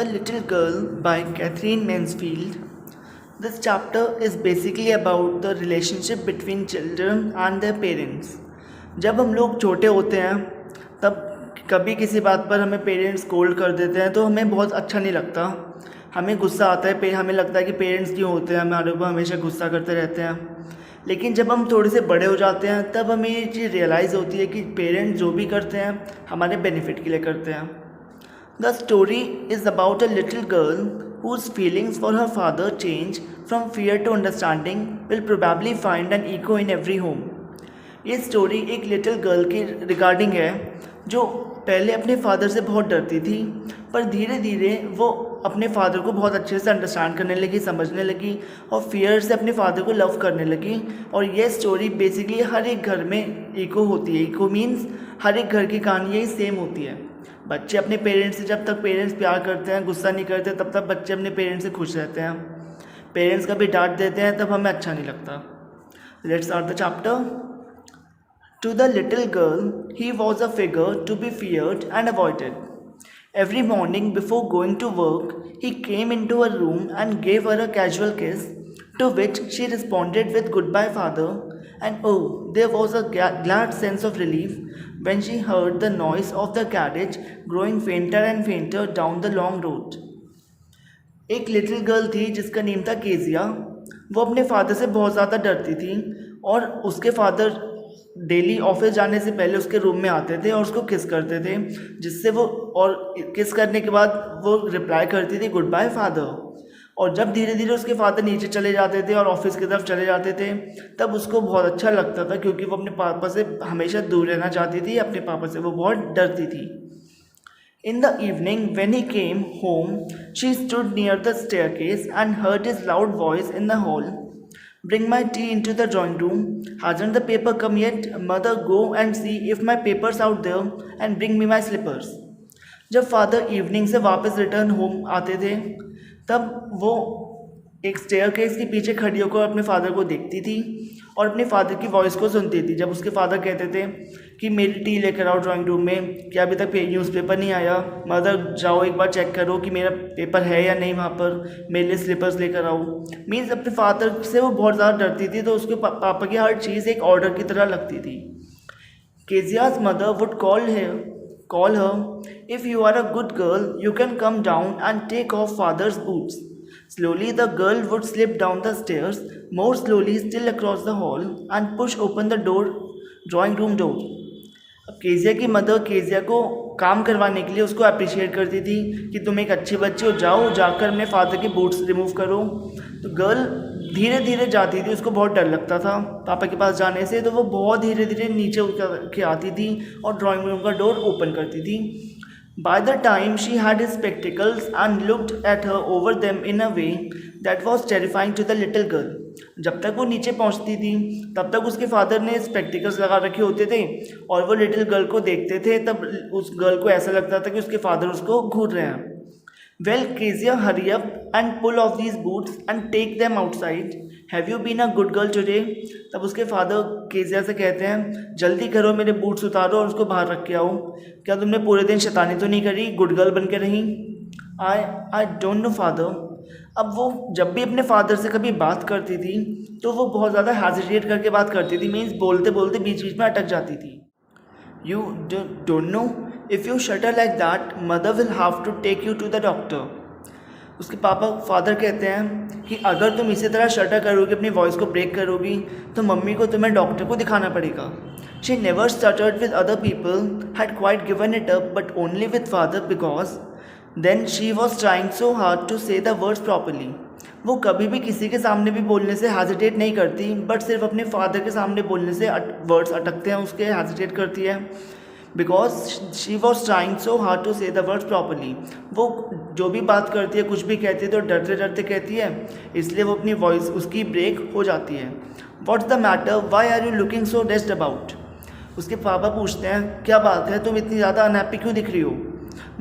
The Little Girl by Catherine Mansfield. This chapter is basically about the relationship between children and their parents. जब हम लोग छोटे होते हैं तब कभी किसी बात पर हमें पेरेंट्स स्कोल्ड कर देते हैं तो हमें बहुत अच्छा नहीं लगता. हमें गुस्सा आता है, हमें लगता है कि पेरेंट्स क्यों होते हैं हमारे ऊपर हमेशा गुस्सा करते रहते हैं. लेकिन जब हम थोड़े से बड़े हो जाते हैं तब हमें ये चीज़ रियलाइज़ होती है कि पेरेंट्स जो भी करते हैं हमारे बेनिफिट के लिए करते हैं. The story is about a little girl whose feelings for her father change from fear to understanding will probably find an echo in every home. ये स्टोरी एक लिटिल गर्ल के रिगार्डिंग है जो पहले अपने फादर से बहुत डरती थी, पर धीरे धीरे वो अपने फादर को बहुत अच्छे से अंडरस्टैंड करने लगी, समझने लगी और फियर से अपने फादर को लव करने लगी. और ये स्टोरी बेसिकली हर एक घर में इको होती है. इको मीन्स हर एक घर की कहानी यही सेम होती है. बच्चे अपने पेरेंट्स से जब तक पेरेंट्स प्यार करते हैं, गुस्सा नहीं करते, तब तक बच्चे अपने पेरेंट्स से खुश रहते हैं. पेरेंट्स कभी डांट देते हैं तब हमें अच्छा नहीं लगता. Let's start the chapter. To the little girl, he was a figure to be feared and avoided. Every morning before going to work, he came into her room and gave her a casual kiss, to which she responded with "Goodbye, father," and oh, there was a glad sense of relief when she heard the noise of the carriage growing fainter and fainter down the long road. एक little girl थी जिसका name था Kezia. वो अपने father से बहुत ज़्यादा डरती थी और उसके फादर डेली ऑफिस जाने से पहले उसके रूम में आते थे और उसको किस करते थे, जिससे वो और किस करने के बाद वो रिप्लाई करती थी "गुड बाय फादर." और जब धीरे धीरे उसके फादर नीचे चले जाते थे और ऑफिस की तरफ चले जाते थे तब उसको बहुत अच्छा लगता था, क्योंकि वो अपने पापा से हमेशा दूर रहना चाहती थी. अपने पापा से वो बहुत डरती थी. In the evening, when he came home, she stood near the staircase and heard his loud voice in the hall. "Bring my tea into the drawing room. Hasn't the paper come yet? Mother, go and see if my paper's out there and bring me my slippers." जब father evening से वापस return home आते थे तब वो एक staircase के पीछे खड़ी होकर अपने फादर को देखती थी और अपने फादर की वॉइस को सुनती थी. जब उसके फादर कहते थे कि मेरी टी लेकर आओ ड्राइंग रूम में, कि अभी तक न्यूज़पेपर नहीं आया, मदर जाओ एक बार चेक करो कि मेरा पेपर है या नहीं वहाँ पर, मेरे लिए स्लीपर्स लेकर आओ. मीन्स अपने फादर से वो बहुत ज़्यादा डरती थी, तो उसके पापा की हर चीज़ एक ऑर्डर की तरह लगती थी. केजिया's mother would call her, "If you are a good girl, you can come down and take off father's boots." Slowly the girl would slip down the stairs, more slowly still across the hall, and push open the drawing room door. अब Kezia की mother Kezia को काम करवाने के लिए उसको appreciate करती थी कि तुम एक अच्छी बच्ची हो, जाओ जाकर अपने फादर के बूट्स रिमूव करो. तो गर्ल धीरे धीरे जाती थी, उसको बहुत डर लगता था पापा के पास जाने से, तो वो बहुत धीरे धीरे नीचे उतर के आती थी और ड्राइंग रूम का डोर ओपन करती थी. By the time she had his spectacles and looked at her over them in a way that was terrifying to the little girl. जब तक वो नीचे पहुंचती थी तब तक उसके फादर ने स्पेक्टिकल्स लगा रखे होते थे और वो लिटिल गर्ल को देखते थे, तब उस गर्ल को ऐसा लगता था कि उसके फादर उसको घूर रहे हैं. "Well, Kezia, hurry up and pull off these boots and take them outside. Have you been a good girl today?" तब उसके फादर केजिया से कहते हैं, जल्दी करो, मेरे बूट्स उतारो और उसको बाहर रख के आओ. क्या तुमने पूरे दिन शैतानी तो नहीं करी, गुड गर्ल बन के रही? I don't know father. अब वो जब भी अपने फादर से कभी बात करती थी तो वो बहुत ज़्यादा हेजिटेट करके बात करती थी, मीन्स बोलते बोलते बीच बीच में अटक जाती थी. "You don't know? If you shudder like that, mother will have to take you to the doctor." उसके फादर कहते हैं कि अगर तुम इसी तरह शटर करोगी, अपनी वॉइस को ब्रेक करोगी, तो मम्मी को तुम्हें डॉक्टर को दिखाना पड़ेगा. She never stuttered with other people, had quite given it up, but only with father because then she was trying so hard to say the words properly. वो कभी भी किसी के सामने भी बोलने से हेजिटेट नहीं करती, बट सिर्फ अपने फादर के सामने बोलने से वर्ड्स अटकते हैं उसके, हेजिटेट करती है. Because she was trying so hard to say the words properly. वो जो भी बात करती है, कुछ भी कहती है तो डरते डरते कहती है, इसलिए वो अपनी वॉइस उसकी ब्रेक हो जाती है. What's the matter, why are you looking so dazed about? उसके पापा पूछते हैं, क्या बात है, तुम इतनी ज़्यादा अनहैप्पी क्यों दिख रही हो?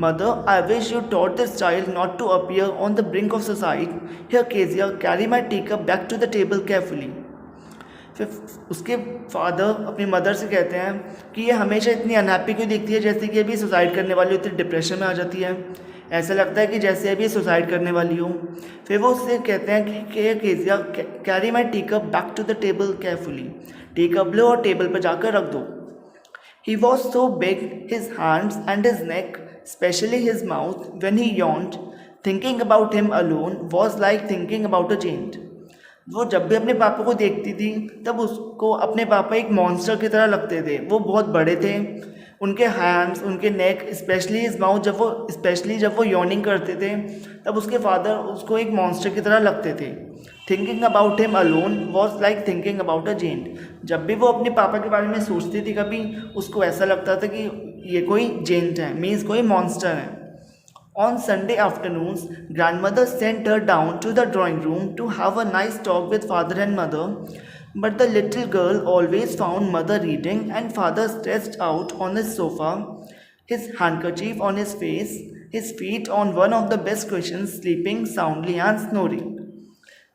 "Mother, I wish you taught this child not to appear on the brink of suicide. Here, Kezia, carry my teacup back to the table carefully." फिर उसके फादर अपनी मदर से कहते हैं कि ये हमेशा इतनी अनहैप्पी क्यों दिखती है, जैसे कि अभी सुसाइड करने वाली होती है, डिप्रेशन में आ जाती है, ऐसा लगता है कि जैसे अभी सुसाइड करने वाली हो। फिर वो उससे कहते हैं कि Kezia, carry my tea cup back to the table carefully, tea cup लो और टेबल पर जाकर रख दो। He was so big, his hands and his neck, especially his mouth, when he yawned, thinking about him alone was like thinking about a giant. वो जब भी अपने पापा को देखती थी तब उसको अपने पापा एक मॉन्स्टर की तरह लगते थे। वो बहुत बड़े थे, उनके हैंड्स, उनके नेक, स्पेशली हिज माउथ, जब वो यॉर्निंग करते थे तब उसके फादर उसको एक मॉन्स्टर की तरह लगते थे। Thinking about him alone was like thinking about a giant. जब भी वो अपने पापा के बारे में सोचती थी कभी, उसको ऐसा लगता था कि ये कोई जेंट है, मीन्स कोई मॉन्स्टर है। On Sunday afternoons, grandmother sent her down to the drawing room to have a nice talk with father and mother, but the little girl always found mother reading and father stretched out on his sofa, his handkerchief on his face, his feet on one of the best cushions, sleeping soundly and snoring.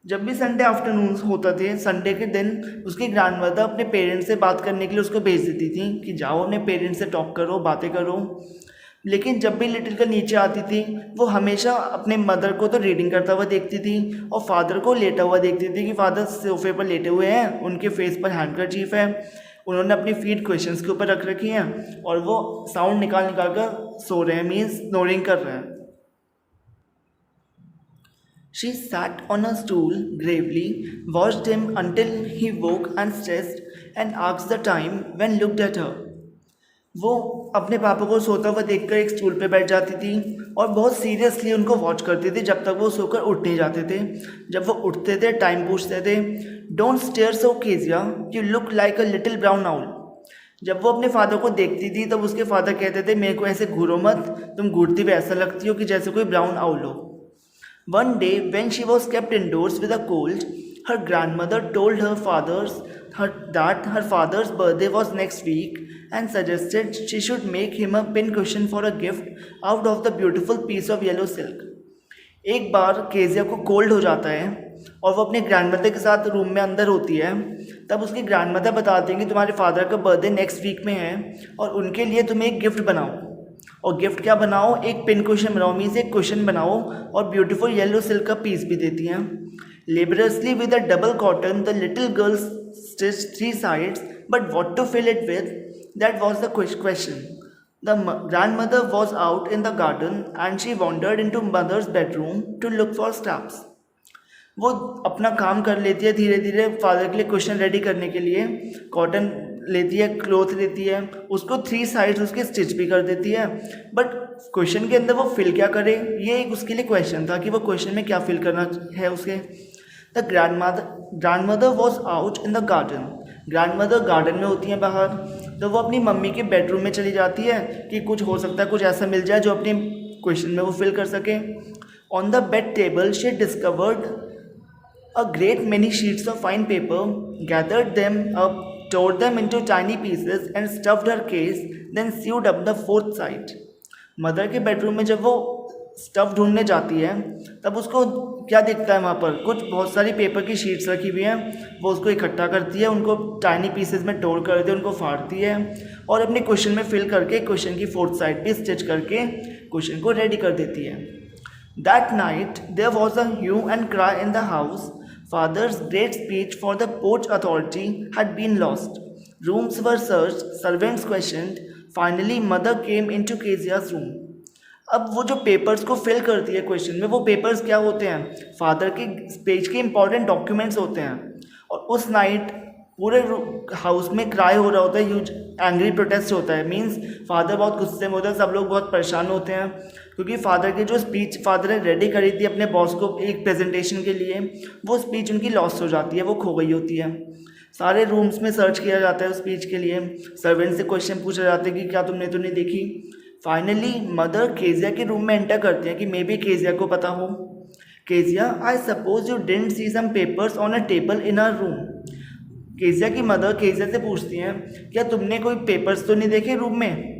जब भी Sunday afternoons होता थे, Sunday के दिन उसकी grandmother अपने parents से बात करने के लिए उसको भेज देती थी कि जाओ अपने पेरेंट्स से टॉक करो, बातें करो। लेकिन जब भी लिटिल गर्ल नीचे आती थी, वो हमेशा अपने मदर को तो रीडिंग करता हुआ देखती थी और फादर को लेटा हुआ देखती थी कि फादर सोफे पर लेटे हुए हैं, उनके फेस पर हैंडकरचीफ है, उन्होंने अपनी फीट क्वेश्चंस के ऊपर रख रखी हैं और वो साउंड निकाल कर सो रहे हैं, मीन्स स्नोरिंग कर रहे हैं। She sat on a stool gravely, watched him until he woke and stretched, and asked the time when looked at her. वो अपने पापा को सोता हुआ देखकर एक स्टूल पे बैठ जाती थी और बहुत सीरियसली उनको वॉच करती थी जब तक वो सोकर उठ नहीं जाते थे। जब वो उठते थे टाइम पूछते थे। Don't stare so Kezia, you look like a little brown owl. जब वो अपने फादर को देखती थी तब उसके फादर कहते थे मेरे को ऐसे घूरो मत, तुम घूरती हुई ऐसा लगती हो कि जैसे कोई ब्राउन आउल हो। One day when she was kept indoors with a cold, her grandmother told her that her father's birthday was next week and suggested she should make him a pincushion for a gift out of the beautiful piece of yellow silk. एक बार Kezia को cold हो जाता है और वो अपने grandmother के साथ रूम में अंदर होती है। तब उसकी ग्रैंडमदर बताती हैं कि तुम्हारे फादर का बर्थडे नेक्स्ट वीक में है और उनके लिए तुम्हें एक गिफ्ट बनाओ। और गिफ्ट क्या बनाओ? एक पिन क्वेश्चन बनाओ, मीन्स एक क्वेश्चन बनाओ और ब्यूटीफुल येलो सिल्क का पीस भी देती हैं। लेबरसली with a double cotton the little girls stitch 3 sides, but what to fill it with, that was the question. The grandmother was out in the garden and she wandered into mother's bedroom to look for scraps. वो अपना काम कर लेती है धीरे धीरे father के लिए क्वेश्चन रेडी करने के लिए। कॉटन लेती है, क्लोथ लेती है, उसको 3 sides उसके स्टिच भी कर देती है, बट क्वेश्चन के अंदर वो फिल क्या करे, ये एक उसके लिए क्वेश्चन था कि वो क्वेश्चन में क्या फिल करना है उसके। The grandmother was out in the garden. Grandmother garden में होती हैं बाहर, तो वो अपनी मम्मी के बेडरूम में चली जाती है कि कुछ हो सकता है, कुछ ऐसा मिल जाए जो अपने क्वेश्चन में वो फिल कर सके। On the bed table she discovered a great many sheets of fine paper, gathered them up, tore them into tiny pieces and stuffed her case, then sewed up the 4th side. Mother के bedroom में जब वो stuff ढूंढने जाती है तब उसको क्या दिखता है, वहाँ पर कुछ बहुत सारी पेपर की शीट्स रखी हुई हैं। वो उसको इकट्ठा करती है, उनको टाइनी पीसेस में तोड़ कर दे, उनको फाड़ती है और अपने क्वेश्चन में फिल करके क्वेश्चन की 4th साइड भी स्टिच करके क्वेश्चन को रेडी कर देती है। That night there was a hue and cry in the house. Father's great speech for the Port Authority had been lost. Rooms were searched, servants questioned. Finally, mother came into Kezia's room. अब वो जो papers को fill करती है question में, वो papers क्या होते हैं? फादर के स्पीच के इंपॉर्टेंट डॉक्यूमेंट्स होते हैं। और उस नाइट पूरे हाउस में क्राई हो रहा होता है, ह्यूज एंग्री प्रोटेस्ट होता है, मींस फादर बहुत गुस्से में होता है, सब लोग बहुत परेशान होते हैं क्योंकि फादर की जो स्पीच फादर ने रेडी करी थी अपने बॉस को एक प्रेजेंटेशन के लिए, वो स्पीच उनकी लॉस हो जाती है, वो खो गई होती है। सारे रूम्स में सर्च किया जाता है उस स्पीच के लिए, सर्वेंट से क्वेश्चन पूछा जाता है कि क्या तुमने तो नहीं देखी। फाइनली मदर केजिया के रूम में एंटर करती हैं कि मे बी केजिया को पता हो। Kezia, I suppose you didn't see some papers on a table in our room. Kezia की मदर केजिया से पूछती हैं क्या तुमने कोई पेपर्स तो नहीं देखे रूम में?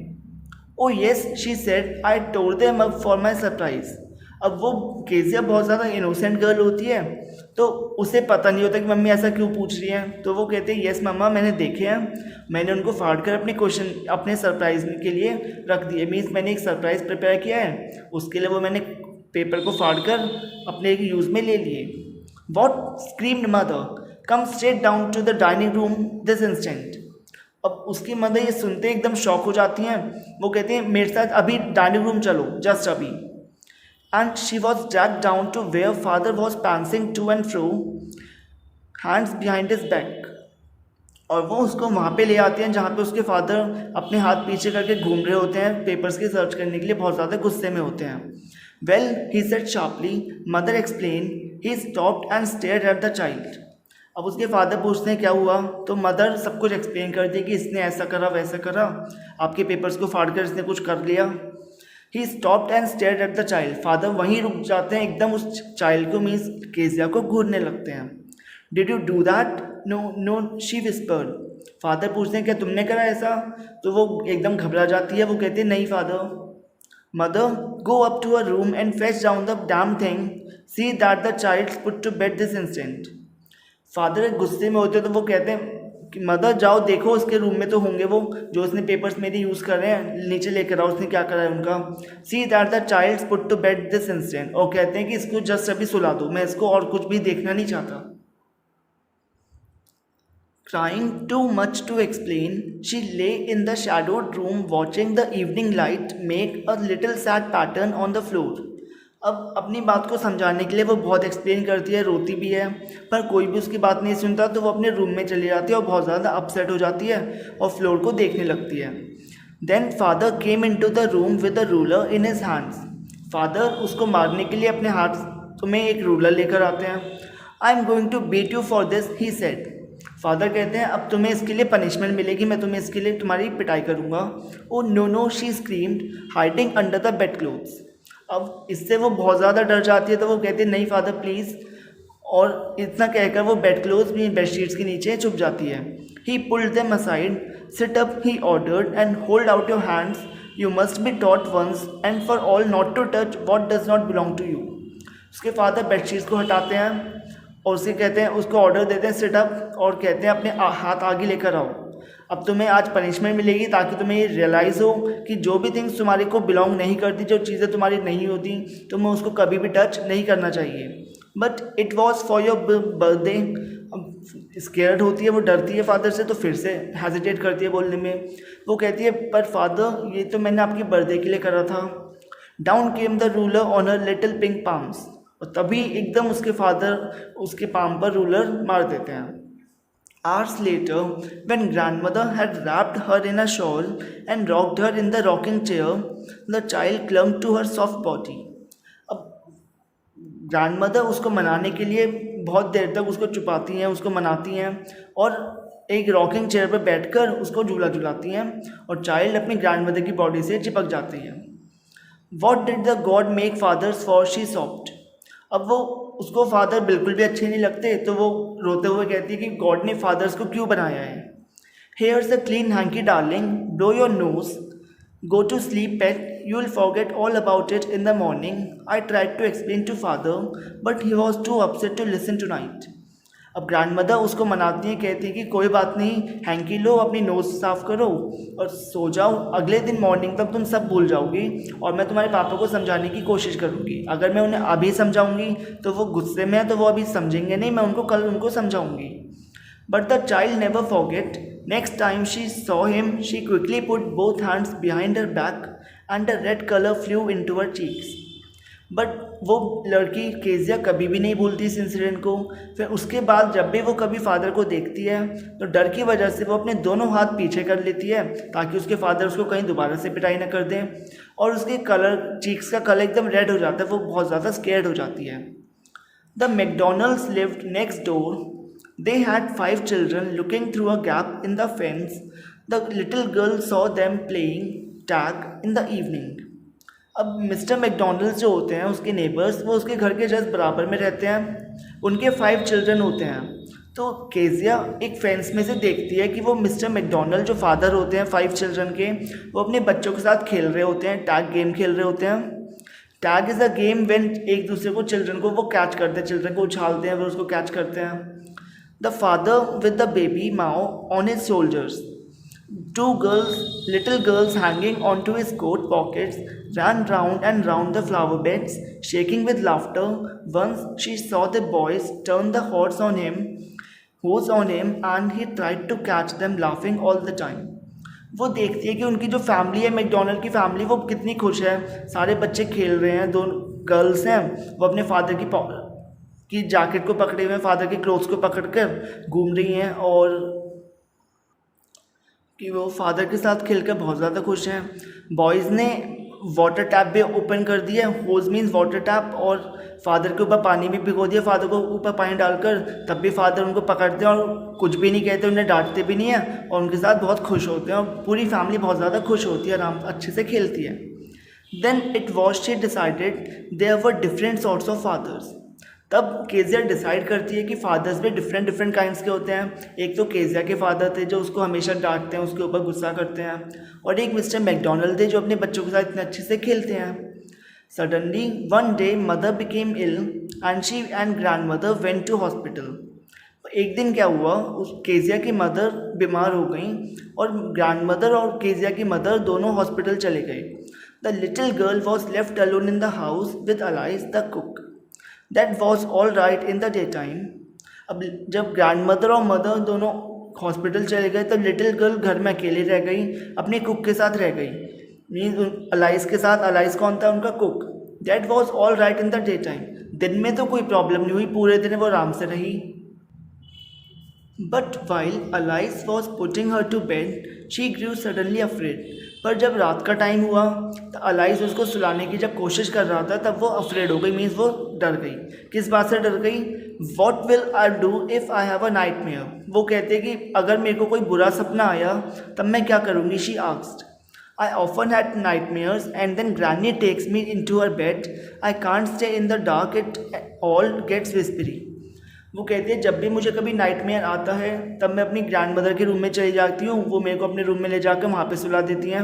Oh yes, she said, I tore them up for my surprise. अब वो केजिया बहुत ज़्यादा इनोसेंट गर्ल होती है, तो उसे पता नहीं होता कि मम्मी ऐसा क्यों पूछ रही हैं। तो वो कहते हैं यस मम्मा, मैंने देखे हैं, मैंने उनको फाड़ कर अपने क्वेश्चन अपने सरप्राइज के लिए रख दिए। मीन्स मैंने एक सरप्राइज प्रिपेयर किया है, उसके लिए वो मैंने पेपर को फाड़ कर अपने एक यूज़ में ले लिए। What screamed mother, come straight down to the dining room this instant. अब उसकी मदर ये सुनते एकदम शॉक हो जाती हैं। वो कहती हैं मेरे साथ अभी डाइनिंग रूम चलो, जस्ट अभी। And she was dragged down to where father was pacing to and fro, hands behind his back. और वो उसको वहाँ पे ले आते हैं जहाँ पे उसके फादर अपने हाथ पीछे करके घूम रहे होते हैं, पेपर्स की सर्च करने के लिए बहुत ज़्यादा गुस्से में होते हैं। Well he said sharply, mother explain, he stopped and stared at the child. अब उसके फादर पूछते हैं क्या हुआ, तो मदर सब कुछ एक्सप्लेन कर दी कि इसने ऐसा करा वैसा करा, आपके पेपर्स को फाड़ कर इसने कुछ कर लिया। He stopped and stared at the child, father वहीं रुक जाते हैं, एकदम उस चाइल्ड को मीन्स केजिया को घूरने लगते हैं। Did you do that? No no, she whispered. Father पूछते हैं क्या तुमने करा ऐसा? तो वो एकदम घबरा जाती है, वो कहते हैं नहीं father. Mother, go up to a room and fetch down the damn thing, see that the child put to bed this instant. Father गुस्से में होते तो वो कहते हैं कि मदर जाओ देखो उसके रूम में तो होंगे वो जो उसने पेपर्स मेरे यूज़ कर रहे हैं, नीचे लेकर आओ उसने क्या करा है उनका। See that the child put to bed this instant, और कहते हैं कि इसको जस्ट अभी सुला दो, मैं इसको और कुछ भी देखना नहीं चाहता। Trying too much to explain, she lay in the shadowed room watching the evening light make a little sad pattern on the floor. अब अपनी बात को समझाने के लिए वो बहुत एक्सप्लेन करती है, रोती भी है, पर कोई भी उसकी बात नहीं सुनता। तो वो अपने रूम में चली जाती है और बहुत ज़्यादा अपसेट हो जाती है और फ्लोर को देखने लगती है। Then father came in to the room with a ruler in his hands. Father उसको मारने के लिए अपने हाथ में एक रूलर लेकर आते हैं। I am going to beat you for this, he said. Father कहते हैं अब तुम्हें इसके लिए पनिशमेंट मिलेगी, मैं तुम्हें इसके लिए तुम्हारी पिटाई करूँगा। Oh no no, she screamed, hiding under the bed clothes. अब इससे वो बहुत ज़्यादा डर जाती है, तो वो कहती है नहीं फादर प्लीज़, और इतना कहकर वो बेड क्लोथ्स भी बेडशीट्स के नीचे छुप जाती है। He pulled them aside, sit up he ordered, and hold out your hands, you must be taught once and for all not to touch what does not belong to you. उसके father bedsheets को हटाते हैं और उसे कहते हैं, उसको order देते हैं सिट अप, और कहते हैं अपने हाथ आगे लेकर आओ, अब तुम्हें आज पनिशमेंट मिलेगी ताकि तुम्हें ये रियलाइज़ हो कि जो भी थिंग्स तुम्हारे को बिलोंग नहीं करती, जो चीज़ें तुम्हारी नहीं होती, तुम्हें उसको कभी भी टच नहीं करना चाहिए। But it was for your birthday. अब स्केयर्ड होती है, वो डरती है फादर से, तो फिर से हेजिटेट करती है बोलने में। वो कहती है पर फादर ये तो मैंने आपकी बर्थडे के लिए करा था। Down came the ruler on her little pink palms, और तभी एकदम उसके फादर उसके पाम पर रूलर मार देते हैं। Hours later, when grandmother had wrapped her in a shawl and rocked her in the rocking chair, the child clung to her soft body. अब ग्रैंडमदर उसको मनाने के लिए बहुत देर तक उसको छुपाती हैं, उसको मनाती हैं, और एक रॉकिंग चेयर पर बैठकर उसको झूला झुलाती हैं, और चाइल्ड अपनी ग्रैंडमदर की बॉडी से चिपक जाती है। What did the God make fathers for? She sobbed. अब वो उसको फादर बिल्कुल भी अच्छे नहीं लगते, तो वो रोते हुए कहती है कि गॉड ने फादर्स को क्यों बनाया है। Here's a clean hanky darling, blow your nose, go to sleep pet, you will forget all about it in the morning. I tried to explain to father but he was too upset to listen tonight. अब grandmother उसको मनाती हैं, कहती है कि कोई बात नहीं, हैंकी लो, अपनी नोज़ साफ़ करो और सो जाओ, अगले दिन मॉर्निंग तक तुम सब भूल जाओगी, और मैं तुम्हारे पापा को समझाने की कोशिश करूँगी। अगर मैं उन्हें अभी समझाऊँगी तो वो गुस्से में है, तो वो अभी समझेंगे नहीं, मैं उनको कल उनको समझाऊँगी। But the child never forget. Next time she saw him, she quickly put both hands behind her back and the red colour flu into her cheeks. But वो लड़की केजिया कभी भी नहीं भूलती इस इंसिडेंट को। फिर उसके बाद जब भी वो कभी फादर को देखती है तो डर की वजह से वो अपने दोनों हाथ पीछे कर लेती है ताकि उसके फादर उसको कहीं दोबारा से पिटाई ना कर दें, और उसके कलर चीक्स का कलर एकदम रेड हो जाता है, वो बहुत ज़्यादा स्केर्ड हो जाती है। The McDonald's lived next door, they had 5 children looking through a gap in the fence. The little girl saw them playing tag in the evening. अब मिस्टर मैकडोनल्ड्स जो होते हैं उसके नेबर्स, वो उसके घर के जस्ट बराबर में रहते हैं, उनके 5 children होते हैं। तो केजिया एक फेंस में से देखती है कि वो मिस्टर मैकडोनल्ड जो फादर होते हैं 5 children के, वो अपने बच्चों के साथ खेल रहे होते हैं, टैग गेम खेल रहे होते हैं। Tag is a game when एक दूसरे को चिल्ड्रन को वो कैच करते हैं, चिल्ड्रन को उछालते हैं, फिर उसको कैच करते हैं. The father with the baby Mao on his shoulders. Two girls, little girls hanging onto his coat pockets, ran round and round the flower beds, shaking with laughter. Once she saw the boys turn the hose on him, and he tried to catch them laughing all the time. वो देखती है कि उनकी जो family है, McDonald की family, वो कितनी खुश है. सारे बच्चे खेल रहे हैं, दो गर्ल्स हैं, वो अपने फादर की जैकेट को पकड़े हुए हैं, फादर के क्लोथ्स को पकड़ कर घूम रही हैं, और कि वो फादर के साथ खेलकर बहुत ज़्यादा खुश हैं. बॉयज़ ने वाटर टैप भी ओपन कर दिया, होज मीन्स वाटर टैप, और फादर के ऊपर पानी भी भिगो दिया, फादर को ऊपर पानी डालकर. तब भी फादर उनको पकड़ते हैं और कुछ भी नहीं कहते, उन्हें डांटते भी नहीं है, और उनके साथ बहुत खुश होते हैं, और पूरी फैमिली बहुत ज़्यादा खुश होती है, आराम अच्छे से खेलती है. Then it was she decided there were different sorts of fathers. तब केजिया डिसाइड करती है कि फादर्स भी डिफरेंट काइंड्स के होते हैं. एक तो केजिया के फादर थे जो उसको हमेशा डांटते हैं, उसके ऊपर गुस्सा करते हैं, और एक मिस्टर मैकडोनल्ड थे जो अपने बच्चों के साथ इतने अच्छे से खेलते हैं. Suddenly one day mother became ill and she and grandmother went to hospital. एक दिन क्या हुआ, उस केजिया की मदर बीमार हो गई, और ग्रैंड मदर और केजिया की मदर दोनों हॉस्पिटल चले गए. The little girl was left alone in the house with Alice the cook. That was all right in the daytime. अब जब ग्रैंड मदर और मदर दोनों हॉस्पिटल चले गए, तब लिटिल गर्ल घर में अकेली रह गई, अपने कुक के साथ रह गई, मीन्स अलाइस के साथ. अलाइस कौन था? उनका cook. That was all right in the day time. दिन में तो कोई प्रॉब्लम नहीं हुई, पूरे दिन वो आराम से रही. But while Alice was putting her to bed she grew suddenly afraid. पर जब रात का टाइम हुआ तो अलाइस उसको सुलाने की जब कोशिश कर रहा था, तब वो अफ्रेड हो गई, मीन्स वो डर गई. किस बात से डर गई? What will I do if I have a night mayor. वो कहते हैं कि अगर मेरे को कोई बुरा सपना आया तब मैं क्या करूँगी. She asked. I often had nightmares and then Granny takes me into her bed. I can't stay in the dark, it all gets whispery. वो कहती है जब भी मुझे कभी नाइटमेयर आता है तब मैं अपनी ग्रैंड मदर के रूम में चली जाती हूँ, वो मेरे को अपने रूम में ले जाकर वहाँ पे सुला देती हैं.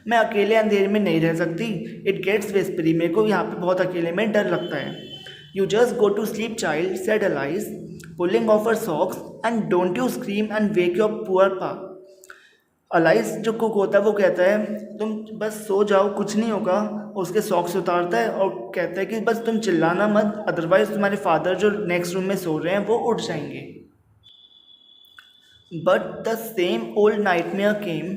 मैं अकेले अंधेरे में नहीं रह सकती. It gets whispery. मेरे को यहाँ पे बहुत अकेले में डर लगता है. You just go to sleep child said Alice pulling off her socks and don't you scream and wake your poor pa. Alice जो कुक होता है वो कहता है तुम बस सो जाओ, कुछ नहीं होगा. उसके सॉक्स उतारता है और कहता है कि बस तुम चिल्लाना मत, अदरवाइज तुम्हारे फादर जो नेक्स्ट रूम में सो रहे हैं वो उठ जाएंगे. But the same old nightmare came.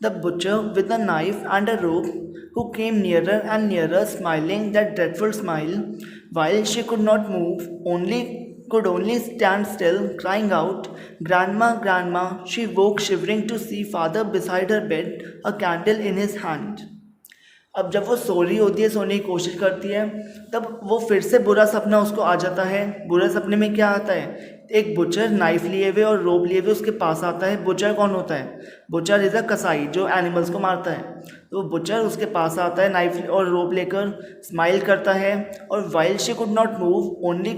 The butcher with a knife and a rope who came nearer and nearer smiling that dreadful smile while she could not move, could only stand still, crying out, "Grandma, Grandma." She woke shivering to see father beside her bed, a candle in his hand. अब जब वो सो रही होती है, सोने की कोशिश करती है, तब वो फिर से बुरा सपना उसको आ जाता है. बुरे सपने में क्या आता है? एक बुचर नाइफ लिए हुए और रोप लिए हुए उसके पास आता है. बुचर कौन होता है? बुचर इज़ अ कसाई जो एनिमल्स को मारता है. तो बुचर उसके पास आता है नाइफ और रोप लेकर, स्माइल करता है, और while she could not move only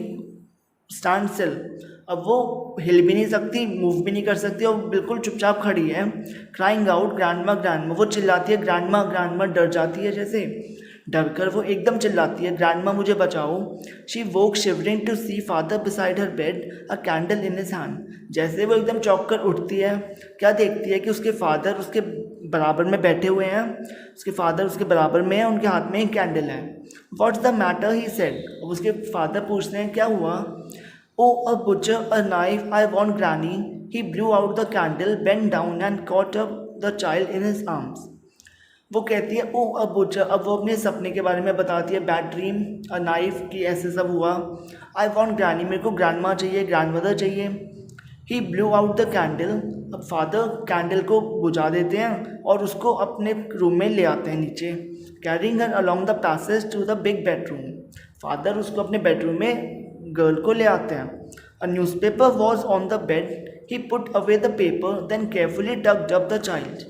stand still. अब वो हिल भी नहीं सकती, मूव भी नहीं कर सकती, और बिल्कुल चुपचाप खड़ी है. Crying out, grandma grandma. वो चिल्लाती है ग्रैंडमा ग्रैंडमा, डर जाती है, जैसे डर कर वो एकदम चिल्लाती है ग्रैंडमा मुझे बचाओ. She woke shivering to see father beside her bed, a candle in his hand. जैसे वो एकदम चौंक कर उठती है, क्या देखती है कि उसके फादर उसके बराबर में बैठे हुए हैं. उसके फादर उसके बराबर में है, उनके हाथ में एक कैंडल है. What's the matter he said. उसके फादर पूछते हैं क्या हुआ. Oh, a butcher, a knife, I want Granny. He blew out the candle, bent down and caught up the child in his arms. वो कहती है ओ अ बुचर. अब वो अपने सपने के बारे में बताती है, बैड ड्रीम, अ नाइफ की ऐसे सब हुआ. आई वॉन्ट ग्रैनी, मेरे को ग्रैंड माँ चाहिए, ग्रैंड मदर चाहिए. ही ब्लू आउट द कैंडल. अब फादर कैंडल को बुझा देते हैं और उसको अपने रूम में ले आते हैं नीचे. Carrying her along the passage to the big bedroom. Father उसको अपने बेडरूम में गर्ल को ले आते हैं. A newspaper was on the bed. He put away the paper then carefully tucked up the child.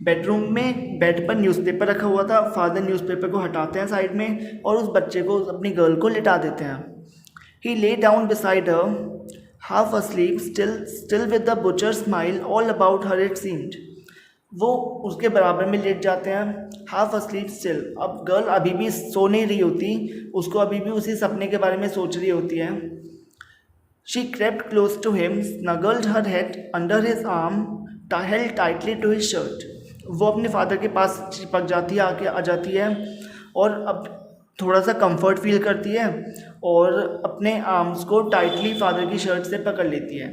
Bedroom में bed पर newspaper रखा हुआ था. फादर न्यूज़पेपर को हटाते हैं साइड में और उस बच्चे को, अपनी गर्ल को लिटा देते हैं. He lay down beside her, half asleep, still with the butcher smile all about her it seemed. वो उसके बराबर में लेट जाते हैं, हाफ asleep स्टिल। अब गर्ल अभी भी सो नहीं रही होती, उसको अभी भी उसी सपने के बारे में सोच रही होती है। She crept close to him, snuggled her head under his arm, held tightly to his shirt। वो अपने फादर के पास चिपक जाती है, आके आ जाती है और अब थोड़ा सा कंफर्ट फील करती है और अपने आर्म्स को टाइटली फादर की शर्ट से पकड़ लेती है,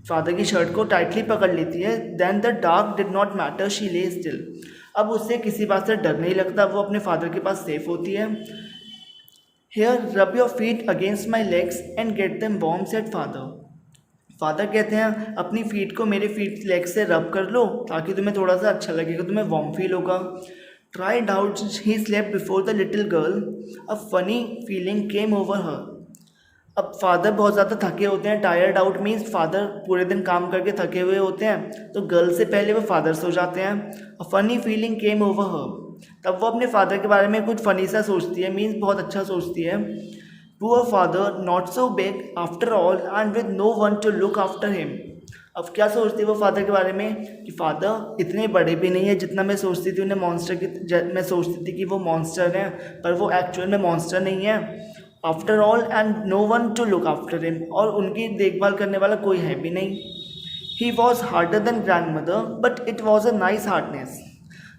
फादर की शर्ट को टाइटली पकड़ लेती है। Then the dark did not matter, she lay still. अब उससे किसी बात से डर नहीं लगता, वो अपने फादर के पास सेफ होती है। Here rub your feet against my legs and get them warm, said father. Father कहते हैं अपनी फीट को मेरे फीट लेग से रब कर लो ताकि तुम्हें थोड़ा सा अच्छा लगेगा, तुम्हें वार्म फील होगा। Tried out he slept before the little girl, a funny feeling came over हर। अब फादर बहुत ज़्यादा थके होते हैं, टायर्ड आउट मीन्स फादर पूरे दिन काम करके थके हुए होते हैं, तो गर्ल से पहले वो फादर सो जाते हैं। A funny feeling came over हर, तब वो अपने फादर के बारे में कुछ फ़नी सा सोचती है, मीन्स बहुत अच्छा सोचती है। Poor father not so big after all and with no one to look after him. अब क्या सोचती है वो फादर के बारे में कि फादर इतने बड़े भी नहीं है जितना मैं सोचती थी उन्हें मॉन्स्टर की, मैं सोचती थी कि वो मॉन्स्टर हैं, पर वो एक्चुअल में मॉन्स्टर नहीं है। After all and no one to look after him, और उनकी देखभाल करने वाला कोई है भी नहीं। He was harder than grandmother but it was a nice hardness.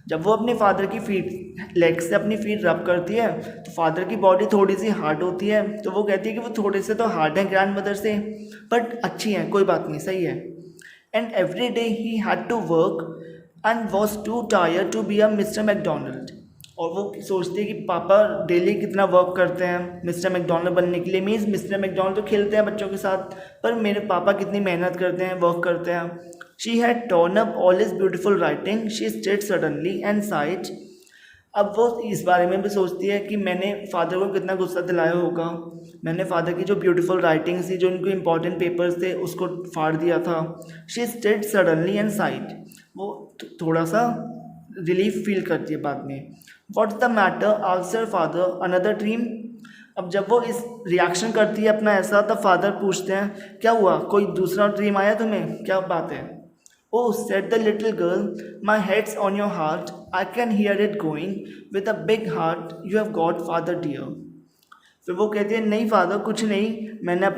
जब वो अपने फादर की फीट लेग से अपनी फीट रब करती है तो फादर की बॉडी थोड़ी सी हार्ड होती है, तो वो कहती है कि वो थोड़े से तो हार्ड हैं ग्रैंड मदर से, बट अच्छी हैं, कोई बात नहीं, सही है। And every day he had to work and was too tired to be a Mr Macdonald. और वो सोचती है कि पापा डेली कितना वर्क करते हैं मिस्टर मैकडोनल्ड बनने के लिए, मीन्स मिस्टर मैकडोनल्ड तो खेलते हैं बच्चों के साथ, पर मेरे पापा कितनी मेहनत करते हैं, वर्क करते हैं। She had torn up all his beautiful writing, she stirred suddenly and sighed. अब वो इस बारे में भी सोचती है कि मैंने फादर को कितना गुस्सा दिलाया होगा, मैंने फादर की जो ब्यूटीफुल राइटिंग्स थी, जो उनको इंपॉर्टेंट पेपर्स थे, उसको फाड़ दिया था। She stirred suddenly and sighed, वो थोड़ा सा रिलीफ फील करती है बाद में। What's the matter asked father, another dream. अब जब वो इस रिएक्शन करती है अपना ऐसा, तब फादर पूछते हैं क्या हुआ, कोई दूसरा ड्रीम आया तुम्हें, क्या बात है। Oh, said the little girl, my head's on your heart, I can hear it going, with a big heart you have got, father dear। फिर वो कहती है नहीं फादर कुछ नहीं, मैंने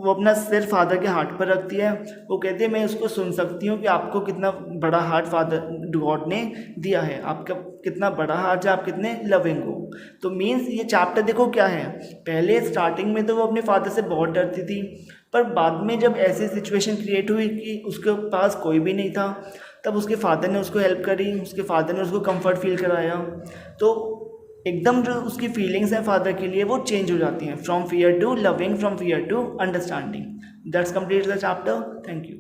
वो अपना सिर फादर के हार्ट पर रखती है। वो कहती है मैं उसको सुन सकती हूँ कि आपको कितना बड़ा हार्ट फादर गॉड ने दिया है, आपका कितना बड़ा हार्ट है, आप कितने लविंग हो। तो मीन्स ये चैप्टर देखो क्या है, पहले स्टार्टिंग में तो वो अपने फादर से बहुत डरती थी, पर बाद में जब ऐसी सिचुएशन क्रिएट हुई कि उसके पास कोई भी नहीं था, तब उसके फादर ने उसको हेल्प करी, उसके फादर ने उसको कंफर्ट फील कराया, तो एकदम जो उसकी फीलिंग्स हैं फादर के लिए वो चेंज हो जाती हैं, from fear to loving, from fear to understanding. That's complete the chapter. Thank you.